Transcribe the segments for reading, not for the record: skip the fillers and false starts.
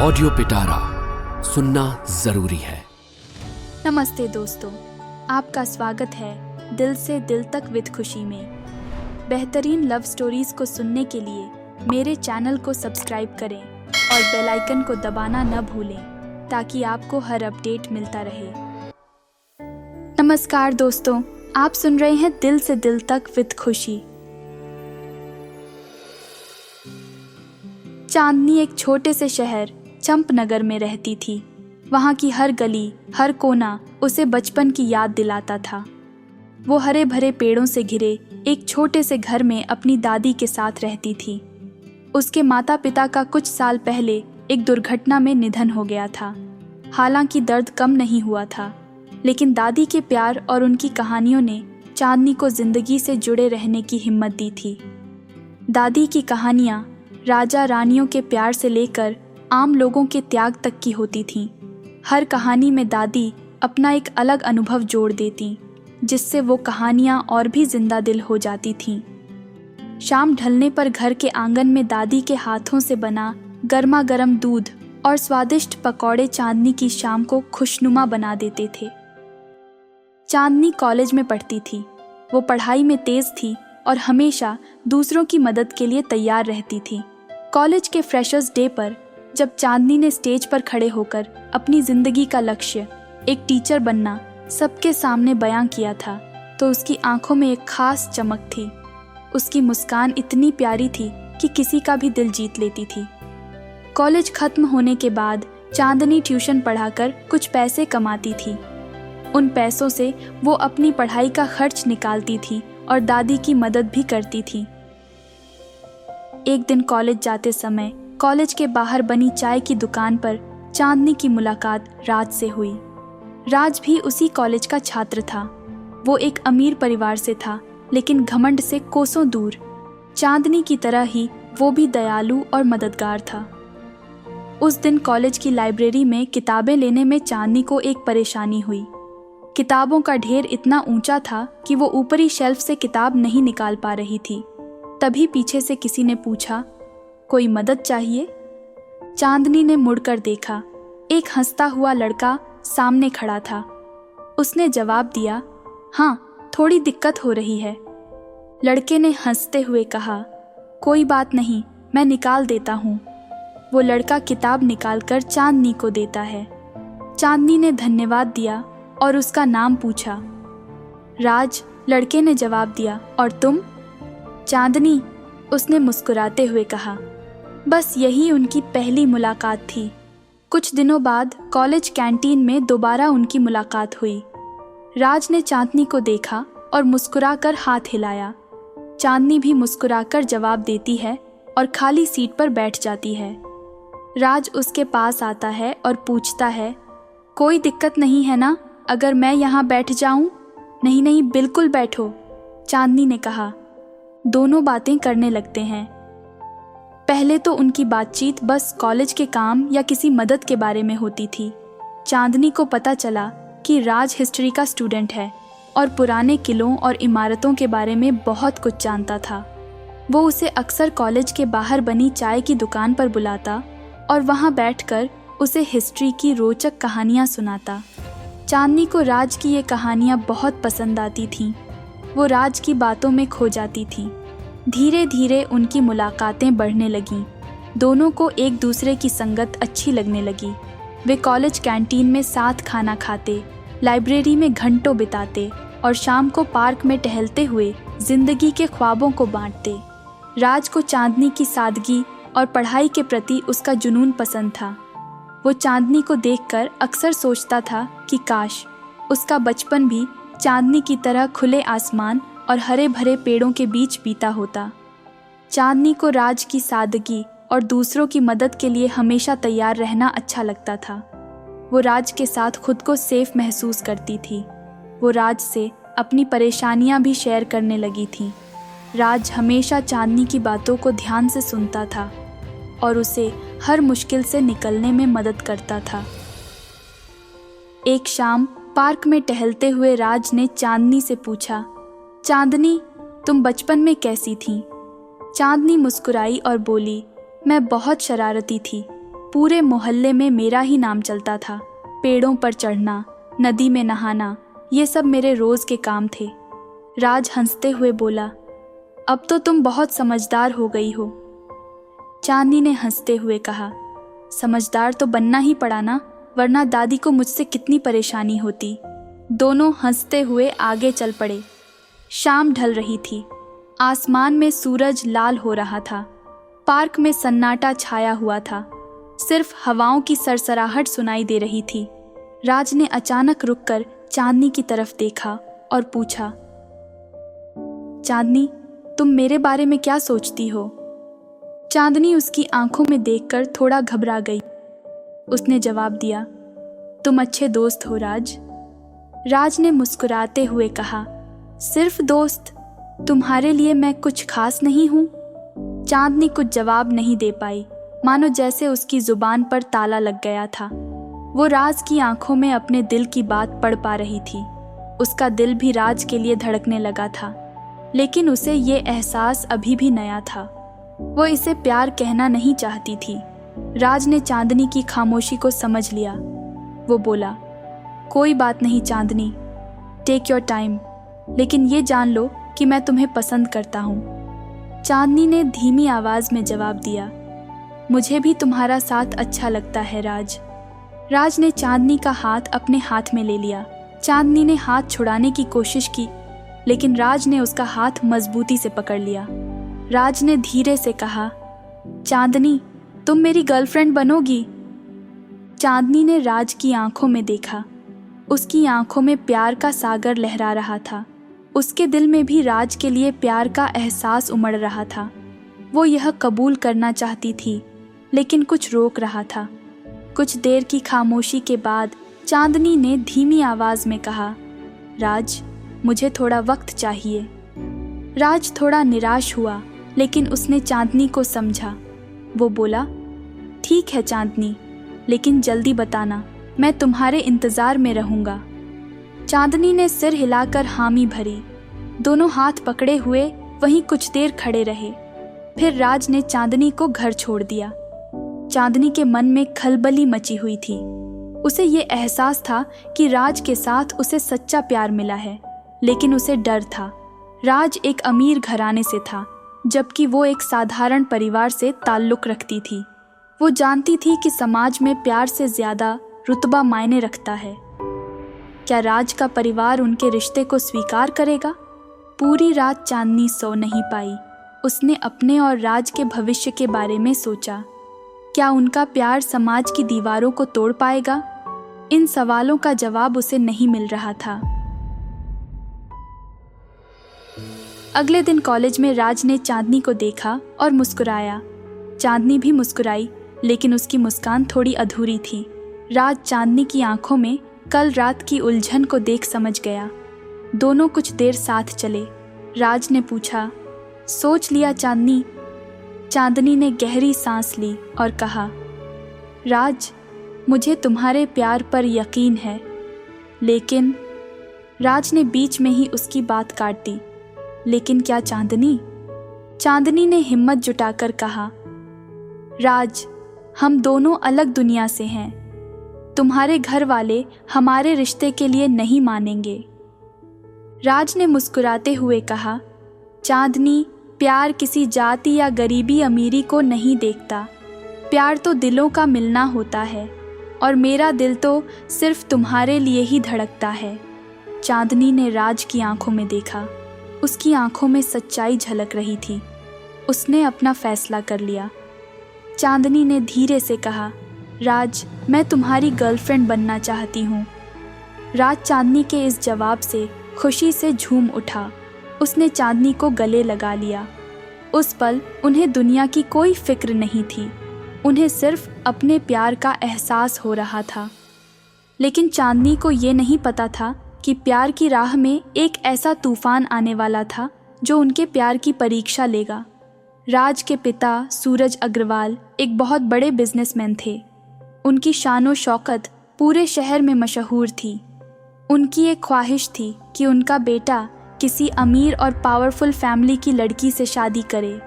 Audio पिटारा सुनना जरूरी है। नमस्ते दोस्तों, आपका स्वागत है दिल से दिल तक विद खुशी में। बेहतरीन लव स्टोरीज को सुनने के लिए मेरे चैनल को सब्सक्राइब करें और बेल आइकन को दबाना न भूलें ताकि आपको हर अपडेट मिलता रहे। नमस्कार दोस्तों, आप सुन रहे हैं दिल से दिल तक विद खुशी। चांदनी एक छोटे से शहर चंपनगर में रहती थी। वहाँ की हर गली, हर कोना उसे बचपन की याद दिलाता था। वो हरे भरे पेड़ों से घिरे एक छोटे से घर में अपनी दादी के साथ रहती थी। उसके माता पिता का कुछ साल पहले एक दुर्घटना में निधन हो गया था। हालांकि दर्द कम नहीं हुआ था, लेकिन दादी के प्यार और उनकी कहानियों ने चांदनी को जिंदगी से जुड़े रहने की हिम्मत दी थी। दादी की कहानियाँ राजा रानियों के प्यार से लेकर आम लोगों के त्याग तक की होती थीं। हर कहानी में दादी अपना एक अलग अनुभव जोड़ देती, जिससे वो कहानियाँ और भी जिंदा दिल हो जाती थीं। शाम ढलने पर घर के आंगन में दादी के हाथों से बना गर्मा गर्म दूध और स्वादिष्ट पकौड़े चांदनी की शाम को खुशनुमा बना देते थे। चांदनी कॉलेज में पढ़ती थी। वो पढ़ाई में तेज थी और हमेशा दूसरों की मदद के लिए तैयार रहती थी। कॉलेज के फ्रेशर्स डे पर जब चांदनी ने स्टेज पर खड़े होकर अपनी जिंदगी का लक्ष्य, एक टीचर बनना, सबके सामने बयां किया था, तो उसकी आंखों में एक खास चमक थी। उसकी मुस्कान इतनी प्यारी थी कि किसी का भी दिल जीत लेती थी। कॉलेज खत्म होने के बाद चांदनी ट्यूशन पढ़ाकर कुछ पैसे कमाती थी। उन पैसों से वो अपनी पढ़ाई का खर्च निकालती थी और दादी की मदद भी करती थी। एक दिन कॉलेज जाते समय कॉलेज के बाहर बनी चाय की दुकान पर चांदनी की मुलाकात राज से हुई। राज भी उसी कॉलेज का छात्र था। वो एक अमीर परिवार से था, लेकिन घमंड से कोसों दूर। चांदनी की तरह ही वो भी दयालु और मददगार था। उस दिन कॉलेज की लाइब्रेरी में किताबें लेने में चांदनी को एक परेशानी हुई। किताबों का ढेर इतना ऊंचा था कि वो ऊपरी शेल्फ से किताब नहीं निकाल पा रही थी। तभी पीछे से किसी ने पूछा, कोई मदद चाहिए? चांदनी ने मुड़कर देखा। एक हंसता हुआ लड़का सामने खड़ा था। उसने जवाब दिया, हाँ, थोड़ी दिक्कत हो रही है। लड़के ने हंसते हुए कहा, कोई बात नहीं, मैं निकाल देता हूँ। वो लड़का किताब निकालकर चांदनी को देता है। चांदनी ने धन्यवाद दिया और उसका नाम पूछा। राज, लड़के ने जवाब दिया। और तुम? चांदनी, उसने मुस्कुराते हुए कहा। बस यही उनकी पहली मुलाकात थी। कुछ दिनों बाद कॉलेज कैंटीन में दोबारा उनकी मुलाकात हुई। राज ने चांदनी को देखा और मुस्कुराकर हाथ हिलाया। चांदनी भी मुस्कुराकर जवाब देती है और खाली सीट पर बैठ जाती है। राज उसके पास आता है और पूछता है, कोई दिक्कत नहीं है ना अगर मैं यहाँ बैठ जाऊँ? नहीं नहीं, बिल्कुल बैठो, चांदनी ने कहा। दोनों बातें करने लगते हैं। पहले तो उनकी बातचीत बस कॉलेज के काम या किसी मदद के बारे में होती थी। चांदनी को पता चला कि राज हिस्ट्री का स्टूडेंट है और पुराने किलों और इमारतों के बारे में बहुत कुछ जानता था। वो उसे अक्सर कॉलेज के बाहर बनी चाय की दुकान पर बुलाता और वहाँ बैठकर उसे हिस्ट्री की रोचक कहानियाँ सुनाता। चांदनी को राज की ये कहानियाँ बहुत पसंद आती थीं। वो राज की बातों में खो जाती थी। धीरे धीरे उनकी मुलाकातें बढ़ने लगीं। दोनों को एक दूसरे की संगत अच्छी लगने लगी। वे कॉलेज कैंटीन में साथ खाना खाते, लाइब्रेरी में घंटों बिताते और शाम को पार्क में टहलते हुए जिंदगी के ख्वाबों को बांटते। राज को चांदनी की सादगी और पढ़ाई के प्रति उसका जुनून पसंद था। वो चांदनी को देखकर अक्सर सोचता था कि काश उसका बचपन भी चांदनी की तरह खुले आसमान और हरे भरे पेड़ों के बीच बीता होता। चांदनी को राज की सादगी और दूसरों की मदद के लिए हमेशा तैयार रहना अच्छा लगता था। वो राज के साथ खुद को सेफ महसूस करती थी। वो राज से अपनी परेशानियां भी शेयर करने लगी थी। राज हमेशा चांदनी की बातों को ध्यान से सुनता था और उसे हर मुश्किल से निकलने में मदद करता था। एक शाम पार्क में टहलते हुए राज ने चांदनी से पूछा, चांदनी, तुम बचपन में कैसी थी? चांदनी मुस्कुराई और बोली, मैं बहुत शरारती थी। पूरे मोहल्ले में मेरा ही नाम चलता था। पेड़ों पर चढ़ना, नदी में नहाना, ये सब मेरे रोज के काम थे। राज हंसते हुए बोला, अब तो तुम बहुत समझदार हो गई हो। चांदनी ने हंसते हुए कहा, समझदार तो बनना ही पड़ा ना, वरना दादी को मुझसे कितनी परेशानी होती। दोनों हंसते हुए आगे चल पड़े। शाम ढल रही थी। आसमान में सूरज लाल हो रहा था। पार्क में सन्नाटा छाया हुआ था। सिर्फ हवाओं की सरसराहट सुनाई दे रही थी। राज ने अचानक रुककर चांदनी की तरफ देखा और पूछा, चांदनी, तुम मेरे बारे में क्या सोचती हो? चांदनी उसकी आंखों में देखकर थोड़ा घबरा गई। उसने जवाब दिया, तुम अच्छे दोस्त हो राज। राज ने मुस्कुराते हुए कहा, सिर्फ दोस्त? तुम्हारे लिए मैं कुछ खास नहीं हूं? चांदनी कुछ जवाब नहीं दे पाई, मानो जैसे उसकी जुबान पर ताला लग गया था। वो राज की आंखों में अपने दिल की बात पढ़ पा रही थी। उसका दिल भी राज के लिए धड़कने लगा था, लेकिन उसे ये एहसास अभी भी नया था। वो इसे प्यार कहना नहीं चाहती थी। राज ने चांदनी की खामोशी को समझ लिया। वो बोला, कोई बात नहीं चांदनी, टेक योर टाइम, लेकिन ये जान लो कि मैं तुम्हें पसंद करता हूँ। चांदनी ने धीमी आवाज में जवाब दिया, मुझे भी तुम्हारा साथ अच्छा लगता है राज। राज ने चांदनी का हाथ अपने हाथ में ले लिया। चांदनी ने हाथ छुड़ाने की कोशिश की, लेकिन राज ने उसका हाथ मजबूती से पकड़ लिया। राज ने धीरे से कहा, चांदनी, तुम मेरी गर्लफ्रेंड बनोगी? चांदनी ने राज की आंखों में देखा। उसकी आंखों में प्यार का सागर लहरा रहा था। उसके दिल में भी राज के लिए प्यार का एहसास उमड़ रहा था। वो यह कबूल करना चाहती थी, लेकिन कुछ रोक रहा था। कुछ देर की खामोशी के बाद चांदनी ने धीमी आवाज में कहा, राज, मुझे थोड़ा वक्त चाहिए। राज थोड़ा निराश हुआ, लेकिन उसने चांदनी को समझा। वो बोला, ठीक है चांदनी, लेकिन जल्दी बताना, मैं तुम्हारे इंतज़ार में रहूँगा। चांदनी ने सिर हिलाकर हामी भरी। दोनों हाथ पकड़े हुए वहीं कुछ देर खड़े रहे। फिर राज ने चांदनी को घर छोड़ दिया। चांदनी के मन में खलबली मची हुई थी। उसे ये एहसास था कि राज के साथ उसे सच्चा प्यार मिला है, लेकिन उसे डर था। राज एक अमीर घराने से था, जबकि वो एक साधारण परिवार से ताल्लुक़ रखती थी। वो जानती थी कि समाज में प्यार से ज़्यादा रुतबा मायने रखता है। क्या राज का परिवार उनके रिश्ते को स्वीकार करेगा? पूरी रात चांदनी सो नहीं पाई। उसने अपने और राज के भविष्य के बारे में सोचा। क्या उनका प्यार समाज की दीवारों को तोड़ पाएगा? इन सवालों का जवाब उसे नहीं मिल रहा था। अगले दिन कॉलेज में राज ने चांदनी को देखा और मुस्कुराया। चांदनी भी मुस्कुराई, लेकिन उसकी मुस्कान थोड़ी अधूरी थी। राज चांदनी की आंखों में कल रात की उलझन को देख समझ गया। दोनों कुछ देर साथ चले। राज ने पूछा, सोच लिया चांदनी? चांदनी ने गहरी सांस ली और कहा, राज, मुझे तुम्हारे प्यार पर यकीन है, लेकिन राज ने बीच में ही उसकी बात काट दी। लेकिन क्या चांदनी? चांदनी ने हिम्मत जुटाकर कहा, राज, हम दोनों अलग दुनिया से हैं। तुम्हारे घर वाले हमारे रिश्ते के लिए नहीं मानेंगे। राज ने मुस्कुराते हुए कहा, चांदनी, प्यार किसी जाति या गरीबी अमीरी को नहीं देखता। प्यार तो दिलों का मिलना होता है, और मेरा दिल तो सिर्फ तुम्हारे लिए ही धड़कता है। चांदनी ने राज की आंखों में देखा। उसकी आंखों में सच्चाई झलक रही थी। उसने अपना फैसला कर लिया। चांदनी ने धीरे से कहा, राज, मैं तुम्हारी गर्लफ्रेंड बनना चाहती हूँ। राज चांदनी के इस जवाब से खुशी से झूम उठा। उसने चांदनी को गले लगा लिया। उस पल उन्हें दुनिया की कोई फिक्र नहीं थी। उन्हें सिर्फ अपने प्यार का एहसास हो रहा था। लेकिन चांदनी को ये नहीं पता था कि प्यार की राह में एक ऐसा तूफान आने वाला था जो उनके प्यार की परीक्षा लेगा। राज के पिता सूरज अग्रवाल एक बहुत बड़े बिजनेसमैन थे। उनकी शानो शौकत पूरे शहर में मशहूर थी। उनकी एक ख्वाहिश थी कि उनका बेटा किसी अमीर और पावरफुल फैमिली की लड़की से शादी करे।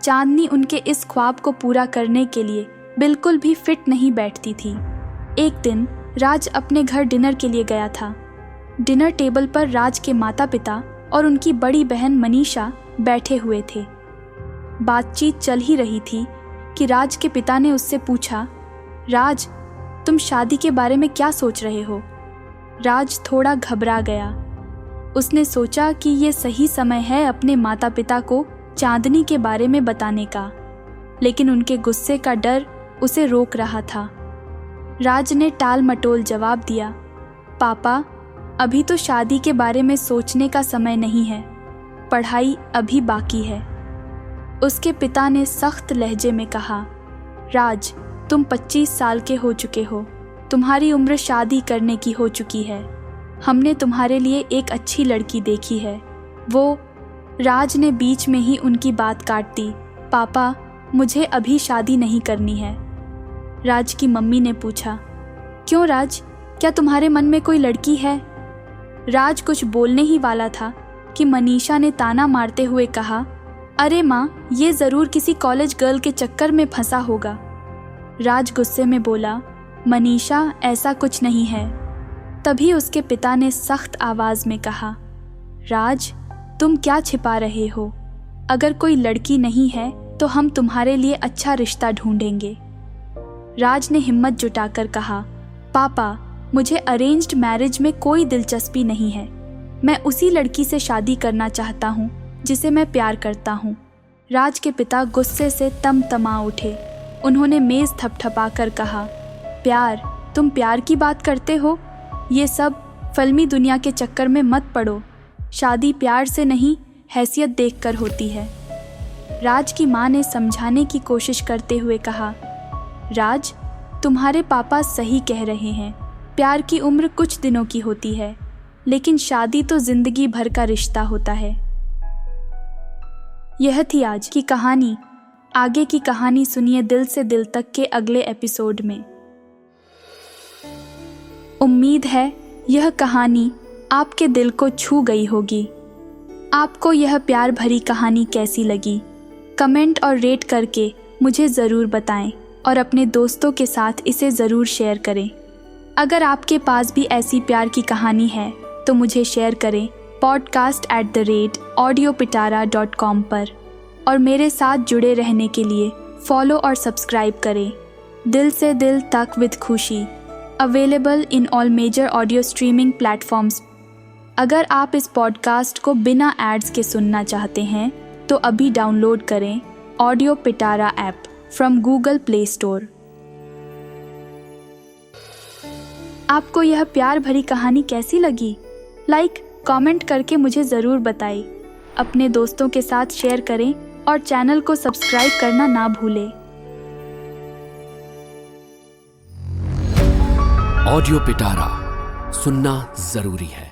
चांदनी उनके इस ख्वाब को पूरा करने के लिए बिल्कुल भी फिट नहीं बैठती थी। एक दिन राज अपने घर डिनर के लिए गया था। डिनर टेबल पर राज के माता पिता और उनकी बड़ी बहन मनीषा बैठे हुए थे। बातचीत चल ही रही थी कि राज के पिता ने उससे पूछा, राज, तुम शादी के बारे में क्या सोच रहे हो? राज थोड़ा घबरा गया। उसने सोचा कि ये सही समय है अपने माता पिता को चांदनी के बारे में बताने का, लेकिन उनके गुस्से का डर उसे रोक रहा था। राज ने टाल मटोल जवाब दिया, पापा, अभी तो शादी के बारे में सोचने का समय नहीं है, पढ़ाई अभी बाकी है। उसके पिता ने सख्त लहजे में कहा, राज, तुम 25 साल के हो चुके हो, तुम्हारी उम्र शादी करने की हो चुकी है। हमने तुम्हारे लिए एक अच्छी लड़की देखी है। वो राज ने बीच में ही उनकी बात काट दी, पापा, मुझे अभी शादी नहीं करनी है। राज की मम्मी ने पूछा, क्यों राज, क्या तुम्हारे मन में कोई लड़की है? राज कुछ बोलने ही वाला था कि मनीषा ने ताना मारते हुए कहा, अरे माँ, ये ज़रूर किसी कॉलेज गर्ल के चक्कर में फंसा होगा। राज गुस्से में बोला, मनीषा, ऐसा कुछ नहीं है। तभी उसके पिता ने सख्त आवाज़ में कहा, राज, तुम क्या छिपा रहे हो? अगर कोई लड़की नहीं है तो हम तुम्हारे लिए अच्छा रिश्ता ढूंढेंगे। राज ने हिम्मत जुटाकर कहा, पापा, मुझे अरेंज्ड मैरिज में कोई दिलचस्पी नहीं है। मैं उसी लड़की से शादी करना चाहता हूँ जिसे मैं प्यार करता हूँ। राज के पिता गुस्से से तमतमा उठे। उन्होंने मेज़ थपथपाकर कहा, प्यार? तुम प्यार की बात करते हो? ये सब फिल्मी दुनिया के चक्कर में मत पड़ो। शादी प्यार से नहीं, हैसियत देखकर होती है। राज की माँ ने समझाने की कोशिश करते हुए कहा, राज, तुम्हारे पापा सही कह रहे हैं। प्यार की उम्र कुछ दिनों की होती है, लेकिन शादी तो जिंदगी भर का रिश्ता होता है। यह थी आज की कहानी। आगे की कहानी सुनिए दिल से दिल तक के अगले एपिसोड में। उम्मीद है यह कहानी आपके दिल को छू गई होगी। आपको यह प्यार भरी कहानी कैसी लगी? कमेंट और रेट करके मुझे ज़रूर बताएं और अपने दोस्तों के साथ इसे ज़रूर शेयर करें। अगर आपके पास भी ऐसी प्यार की कहानी है तो मुझे शेयर करें podcast@audiopitara.com पर, और मेरे साथ जुड़े रहने के लिए फॉलो और सब्सक्राइब करें। दिल से दिल तक with Khushi, available in all major audio streaming platforms. अगर आप इस पॉडकास्ट को बिना एड्स के सुनना चाहते हैं तो अभी डाउनलोड करें audio Pitara app from Google play store. आपको यह प्यार भरी कहानी कैसी लगी? लाइक, कमेंट करके मुझे ज़रूर बताएं। अपने दोस्तों के साथ शेयर करें और चैनल को सब्सक्राइब करना ना भूलें। ऑडियो पिटारा सुनना जरूरी है।